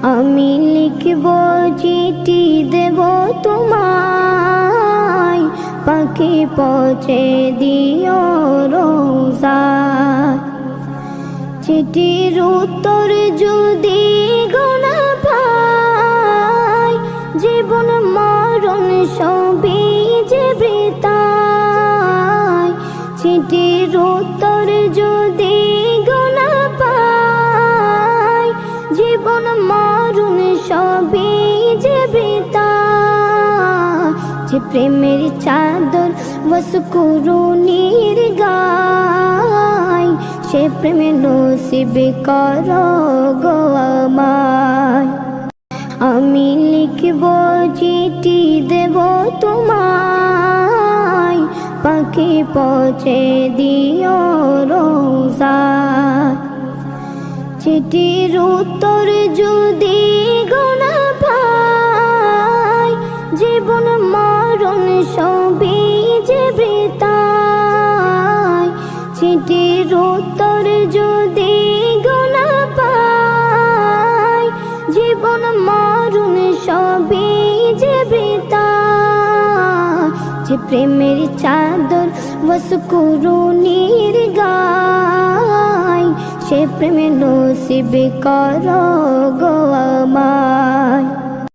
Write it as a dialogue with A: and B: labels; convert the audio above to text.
A: আমি লিখব চিঠি দেব তোমায়, পাখি পৌঁছে দিও রোজায়। চিঠির উত্তর যদি গোনা পাই, জীবন মরণ সবই যে বৃথায়। চিঠির উত্তর যদি গোনা পাই, জীবন মরণ সবই যে বৃথায়। যে প্রেমের চাদর বসকুরুনির গায়, সে প্রেমে নসিব করো গো আমায়। আমি লিখব চিঠি দেব তোমায়, পাখি পৌঁছে দিও রোজায়। চিঠির উত্তর যদি গোনা পাই, জীবন মরণ সবই যে বৃথায়। চিঠির উত্তর যদি গোনা পাই, জীবন মরণ সবই যে বৃথায়। যে প্রেমের চাদর বসকুরুনির গায়, সে প্রেমে নসিব করো গো আমায়।